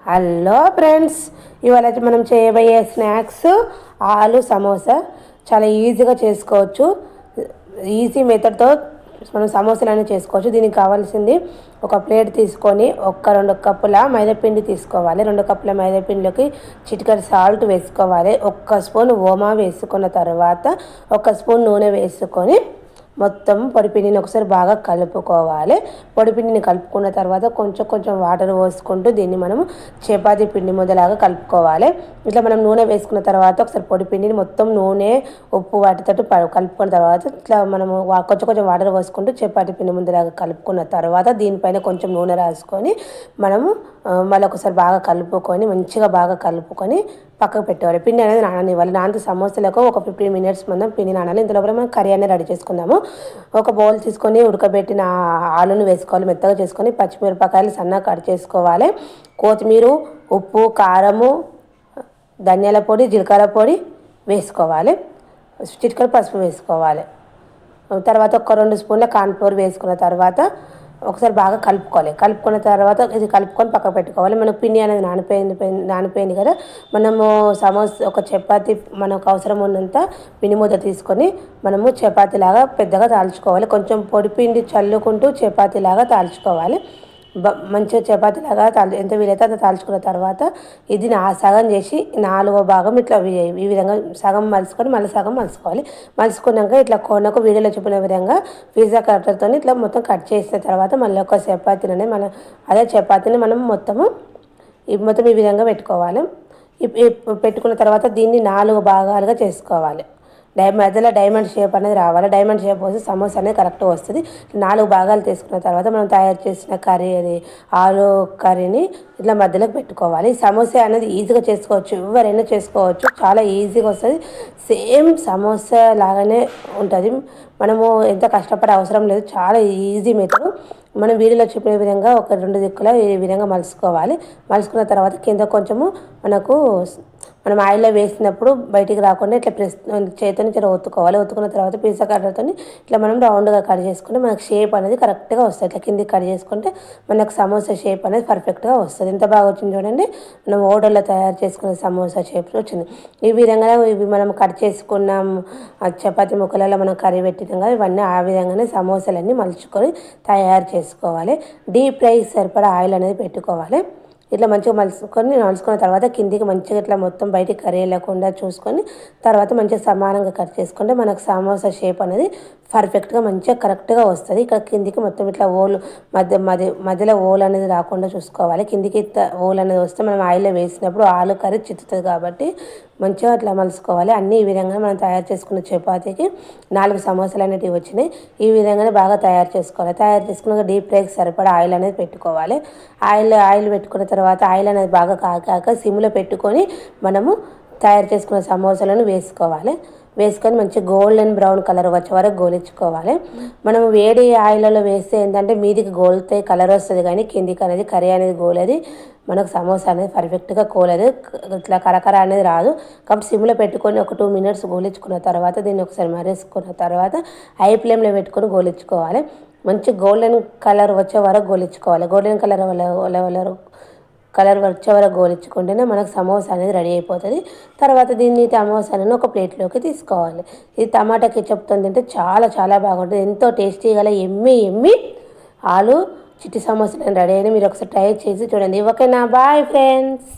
Hello friends, ఇవాళ మనం చేయబోయే స్నాక్స్ ఆలు సమోసా. చాలా ఈజీగా చేసుకోవచ్చు. ఈజీ మెథడ్తో మనం సమోసాలన్నీ చేసుకోవచ్చు. దీనికి కావాల్సింది ఒక ప్లేట్ తీసుకొని 2 కప్పుల మైదాపిండి తీసుకోవాలి. 2 కప్పుల మైదాపిండిలోకి చిటికెడు సాల్ట్ వేసుకోవాలి. 1 స్పూన్ ఓమా వేసుకున్న తర్వాత 1 స్పూన్ నూనె వేసుకొని మొత్తం పొడిపిండిని ఒకసారి బాగా కలుపుకోవాలి. పొడిపిండిని కలుపుకున్న తర్వాత కొంచెం వాటర్ పోసుకుంటూ దీన్ని మనము చపాతీ పిండి ముద్దలాగా కలుపుకోవాలి. ఇట్లా మనం నూనె వేసుకున్న తర్వాత ఒకసారి పొడిపిండిని మొత్తం నూనె ఉప్పు వాటితో కలుపుకున్న తర్వాత ఇట్లా మనము కొంచెం వాటర్ పోసుకుంటూ చపాతీ పిండి ముద్దలాగా కలుపుకున్న తర్వాత దీనిపైన కొంచెం నూనె రాసుకొని మనము మళ్ళీ ఒకసారి బాగా కలుపుకొని మంచిగా బాగా కలుపుకొని పక్కకు పెట్టేవాళ్ళు. పిండి అనేది నాననివ్వాలి. నానితే సమోసాలకు ఒక 15 మినిట్స్ మనం పిండి నానాలి. ఇందులో మనం కర్రీ అనేది రెడీ చేసుకుందాము. ఒక బౌల్ తీసుకొని ఉడకబెట్టిన ఆలుని వేసుకోవాలి. మెత్తగా చేసుకొని పచ్చిమిరపకాయలు సన్నగా కట్ చేసుకోవాలి. కొత్తిమీర, ఉప్పు, కారము, ధనియాల పొడి, జీలకర్ర పొడి వేసుకోవాలి. చిటికెడు పసుపు వేసుకోవాలి. తర్వాత 2 స్పూన్ల కార్న్ఫ్లోర్ వేసుకున్న తర్వాత ఒకసారి బాగా కలుపుకోవాలి. కలుపుకున్న తర్వాత ఇది కలుపుకొని పక్కకు పెట్టుకోవాలి. మనకు పిండి అనేది నానిపోయింది కదా. మనము ఒక చపాతీ మనకు అవసరం ఉన్నంత పిండి ముద్ద తీసుకొని మనము చపాతీలాగా పెద్దగా తాల్చుకోవాలి. కొంచెం పొడి పిండి చల్లుకుంటూ చపాతీలాగా తాల్చుకోవాలి. మంచిగా చపాతీలాగా ఎంత వీలైతే అంత తాల్చుకున్న తర్వాత ఇది సగం చేసి 4వ భాగం ఇట్లా ఈ విధంగా సగం మలుచుకొని మళ్ళీ సగం మలుచుకోవాలి. మలుచుకున్నాక ఇట్లా కొనకు వీడియోలో చెప్పిన విధంగా పిజ్జా కట్టర్తో ఇట్లా మొత్తం కట్ చేసిన తర్వాత మళ్ళీ ఒక చపాతీని అదే చపాతీని మనం మొత్తం ఈ విధంగా పెట్టుకోవాలి. పెట్టుకున్న తర్వాత దీన్ని 4 భాగాలుగా చేసుకోవాలి. మధ్యలో డైమండ్ షేప్ అనేది రావాలి. డైమండ్ షేప్ వస్తే సమోసా అనేది కరెక్ట్గా వస్తుంది. 4 భాగాలు తీసుకున్న తర్వాత మనం తయారు చేసిన కర్రీ అది ఆలు కర్రీని ఇట్లా మధ్యలోకి పెట్టుకోవాలి. సమోసా అనేది ఈజీగా చేసుకోవచ్చు, ఎవరైనా చేసుకోవచ్చు. చాలా ఈజీగా వస్తుంది. సేమ్ సమోసా లాగానే ఉంటుంది. మనము ఎంత కష్టపడే అవసరం లేదు. చాలా ఈజీ మెథడ్. మనం వీడియోలో చెప్పిన విధంగా ఒక 2 దిక్కులా ఈ విధంగా మలుచుకోవాలి. మలుచుకున్న తర్వాత కింద కొంచెము మనం ఆయిల్లో వేసినప్పుడు బయటికి రాకుండా ఇట్లా చేతిని ఇట్లా ఒత్తుకోవాలి. ఒత్తుకున్న తర్వాత పిజ్జా కట్టర్తో ఇట్లా మనం రౌండ్గా కట్ చేసుకుంటే మనకు షేప్ అనేది కరెక్ట్గా వస్తుంది. ఇట్లా కిందికి కట్ చేసుకుంటే మనకు సమోసా షేప్ అనేది పర్ఫెక్ట్గా వస్తుంది. ఎంత బాగా వచ్చింది చూడండి. మనం ఓడల్లో తయారు చేసుకున్న సమోసా షేప్ వచ్చింది. ఈ విధంగా ఇవి మనం కట్ చేసుకున్నాం చపాతీ ముక్కలలో మనం కర్రీ పెట్టినాం కదా. ఇవన్నీ ఆ విధంగానే సమోసాలన్నీ మలుచుకొని తయారు చేసుకోవాలి. డీప్ ఫ్రై సరిపడా ఆయిల్ అనేది పెట్టుకోవాలి. ఇట్లా మంచిగా మలుచుకున్న తర్వాత కిందికి మంచిగా ఇట్లా మొత్తం బయటికి కర్రీ లేకుండా చూసుకొని తర్వాత మంచిగా సమానంగా కట్ చేసుకుంటే మనకు సమోసా షేప్ అనేది పర్ఫెక్ట్గా మంచిగా కరెక్ట్గా వస్తుంది. ఇక్కడ కిందికి మొత్తం ఇట్లా మధ్యలో ఓల్ అనేది రాకుండా చూసుకోవాలి. కిందికి ఓల్ అనేది వస్తే మనం ఆయిల్లో వేసినప్పుడు ఆలు కర్రీ చిత్తుతుంది కాబట్టి మంచిగా అట్లా మలుచుకోవాలి. అన్నీ ఈ విధంగా మనం తయారు చేసుకున్న చపాతీకి 4 సమోసాలు అనేటివి వచ్చినాయి. ఈ విధంగానే బాగా తయారు చేసుకోవాలి. తయారు చేసుకున్నాక డీప్ ఫ్రైకి సరిపడా ఆయిల్ అనేది పెట్టుకోవాలి. ఆయిల్ పెట్టుకున్న తర్వాత ఆయిల్ అనేది బాగా కాకాక సిమ్లో పెట్టుకొని మనము తయారు చేసుకున్న సమోసాలను వేసుకొని మంచి గోల్డెన్ బ్రౌన్ కలర్ వచ్చే వరకు గోలించుకోవాలి. మనం వేడి ఆయిల్లో వేస్తే ఏంటంటే మీదికి గోలితే కలర్ వస్తుంది, కానీ కిందికి అనేది కర్రీ అనేది గోలేది. మనకు సమోసా అనేది పర్ఫెక్ట్గా కోలేదు, ఇట్లా కరకర అనేది రాదు. కాబట్టి సిమ్లో పెట్టుకొని ఒక 2 మినిట్స్ గోలించుకున్న తర్వాత దీన్ని ఒకసారి మరేసుకున్న తర్వాత హై ఫ్లేమ్లో పెట్టుకొని గోలించుకోవాలి. మంచి గోల్డెన్ కలర్ వచ్చే వరకు గోలించుకోవాలి. గోల్డెన్ కలర్ వచ్చే వరకు గోలించుకుంటేనే మనకు సమోసా అనేది రెడీ అయిపోతుంది. తర్వాత దీన్ని సమోసాలను ఒక ప్లేట్లోకి తీసుకోవాలి. ఇది టమాటా కెచప్తో తింటే చాలా చాలా బాగుంటుంది. ఎంతో టేస్టీగా ఎమ్మి ఆలు చిట్టి సమోసాలను రెడీ అయినా మీరు ఒకసారి ట్రై చేసి చూడండి. ఓకేనా? Bye friends.